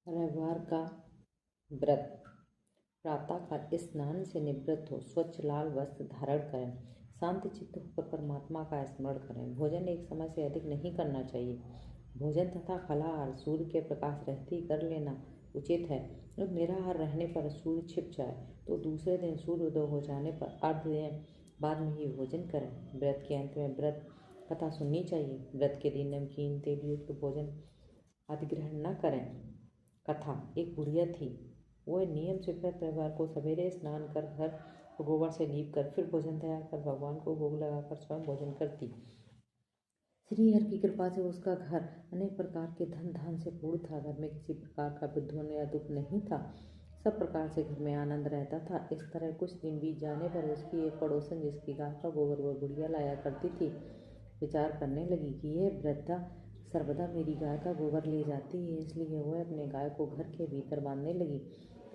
रविवार का व्रत। प्रातःकाल स्नान से निवृत्त हो स्वच्छ लाल वस्त्र धारण करें। शांत चित्त होकर परमात्मा का स्मरण करें। भोजन एक समय से अधिक नहीं करना चाहिए। भोजन तथा फलाहार सूर्य के प्रकाश रहते ही कर लेना उचित है। जब निराहार रहने पर सूर्य छिप जाए तो दूसरे दिन सूर्योदय हो जाने पर अर्ध दिन बाद में ही भोजन करें। व्रत के अंत में व्रत कथा सुननी चाहिए। व्रत के दिन नमकीन तेल युक्त भोजन आदि ग्रहण न करें। कथा। एक बुढ़िया थी। वह नियम से व्रत रविवार को सवेरे स्नान कर घर को गोबर से लीप कर फिर भोजन तैयार कर भगवान को भोग लगाकर स्वयं भोजन करती। श्री हरि की कृपा से उसका घर अनेक प्रकार के धन धान से पूर्ण था। घर में किसी प्रकार का विध्वंस या दुख नहीं था। सब प्रकार से घर में आनंद रहता था। इस तरह कुछ दिन बीत जाने पर उसकी एक पड़ोसन जिसकी गाय का गोबर वह बुढ़िया लाया करती थी, विचार करने लगी कि यह वृद्धा सर्वदा मेरी गाय का गोबर ले जाती है, इसलिए वह अपने गाय को घर के भीतर बांधने लगी।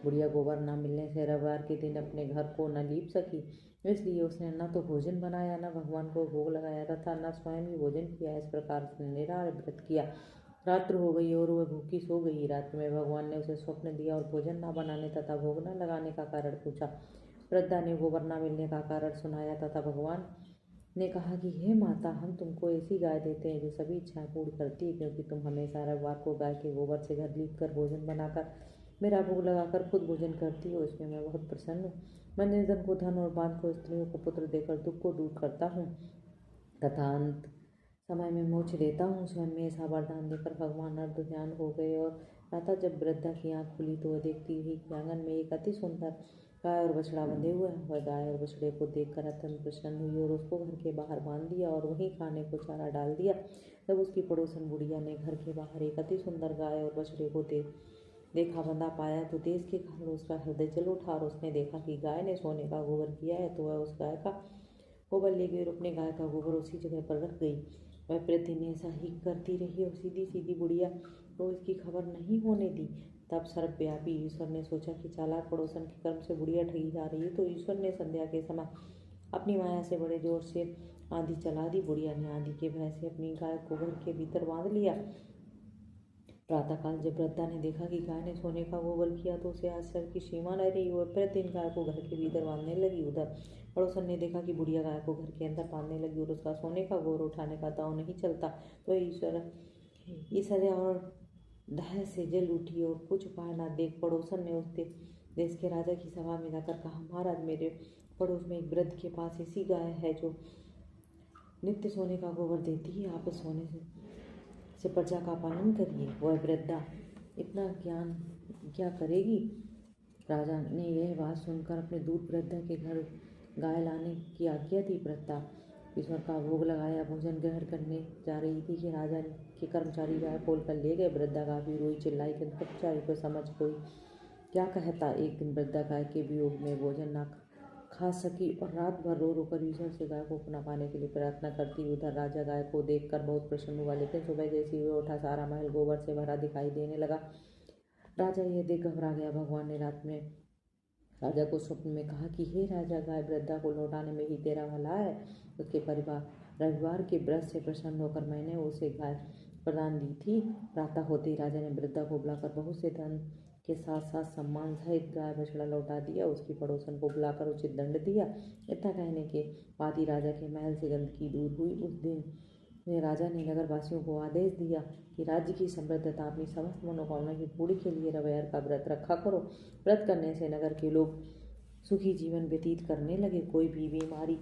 बुढ़िया गोबर न मिलने से रविवार के दिन अपने घर को न लीप सकी, इसलिए उसने न तो भोजन बनाया, न भगवान को भोग लगाया तथा न स्वयं ही भोजन किया। इस प्रकार उसने निराहार व्रत किया। रात्र हो गई और वह भूखी सो गई। रात्र में भगवान ने उसे स्वप्न दिया और भोजन न बनाने तथा भोग न लगाने का कारण पूछा। वृद्धा ने गोबर न मिलने का कारण सुनाया तथा भगवान ने कहा कि हे माता, हम तुमको ऐसी गाय देते हैं जो सभी इच्छाएं पूर्ण करती है, क्योंकि तुम हमेशा रविवार को गाय के गोबर से घर लीप कर भोजन बनाकर मेरा भोग लगाकर खुद भोजन करती हो। इसमें मैं बहुत प्रसन्न हूँ। मैं निर्धन को धन और बांझ को स्त्रियों को पुत्र देकर दुख को दूर करता हूँ तथा अंत समय में मोक्ष देता हूँ। स्वयं में ऐसा वरदान देकर भगवान अर्ध ध्यान हो गए और प्रातः जब वृद्धा की आँख खुली तो वह देखती हुई कि आंगन में एक अति सुंदर गाय और बछड़ा बंधे हुए हैं। वह गाय और बछड़े को देखकर अत्यंत प्रसन्न हुई और उसको घर के बाहर बांध दिया और वहीं खाने को चारा डाल दिया। तब उसकी पड़ोसन बुढ़िया ने घर के बाहर एक अति सुंदर गाय और बछड़े को देखा बंधा पाया तो देश के कारण उसका हृदय जल उठा और उसने देखा कि गाय ने सोने का गोबर किया है, तो वह उस गाय का गोबर ले गई और अपने गाय का गोबर उसी जगह पर रख गई। वह प्रतिदिन ऐसा ही करती रही और सीधी सीधी बुढ़िया को इसकी खबर नहीं होने दी। तब सर्वव्यापी ईश्वर ने सोचा कि चालाक पड़ोसन के कर्म से बुढ़िया ठगी जा रही है, तो ईश्वर ने संध्या के समय अपनी माया से बड़े जोर से आंधी चला दी। बुढ़िया ने आंधी के भय से अपनी गाय को घर के भीतर बांध लिया। प्रातःकाल जब वृद्धा ने देखा कि गाय ने सोने का गोबर किया तो उसे आश्चर्य की सीमा न रही। वह प्रतिदिन गाय को घर के भीतर बांधने लगी। उधर पड़ोसन ने देखा कि बुढ़िया गाय को घर के अंदर बांधने लगी और उसका सोने का गोबर उठाने का दांव नहीं चलता, तो ईश्वर और दया से जल उठी और कुछ उपाय न देख पड़ोसन ने उस देश के राजा की सभा में जाकर कहा, महाराज, मेरे पड़ोस में एक वृद्ध के पास ऐसी गाय है जो नित्य सोने का गोबर देती है। आप सोने से प्रजा का पालन करिए। वह वृद्धा इतना ज्ञान क्या करेगी। राजा ने यह बात सुनकर अपने दूत वृद्धा के घर गाय लाने की आज्ञा दी। वृद्धा ईश्वर का भोग लगाया भोजन ग्रहण करने जा रही थी कि राजा के कर्मचारी गाय खोल कर ले गए। वृद्धा काफी रोई चिल्लाई, किंतु कर्मचारी को समझ कोई क्या कहता। एक दिन वृद्धा गाय के वियोग में भोजन न खा सकी और रात भर रो रो कर ईश्वर से गाय को पुनः पाने के लिए प्रार्थना करती। उधर राजा गाय को देखकर बहुत प्रसन्न हुआ, लेकिन सुबह जैसे ही उठा सारा महल गोबर से भरा दिखाई देने लगा। राजा यह देख घबरा गया। भगवान ने रात में राजा को स्वप्न में कहा कि हे राजा, गाय वृद्धा को लौटाने में ही तेरा भला है। उसके परिवार रविवार के व्रत से प्रसन्न होकर मैंने उसे गाय प्रदान दी थी। प्रातः होते ही राजा ने वृद्धा को बुलाकर बहुत से धन के साथ साथ सम्मान सहित गाय बछड़ा लौटा दिया। उसकी पड़ोसन को बुलाकर उचित दंड दिया। इतना कहने के बाद ही राजा के महल से गंदगी दूर हुई। उस दिन राजा ने नगर वासियों को आदेश दिया कि राज्य की समृद्धता अपनी समस्त मनोकामना की पूरी के लिए रविवार का व्रत रखा करो। व्रत करने से नगर के लोग सुखी जीवन व्यतीत करने लगे। कोई भी बीमारी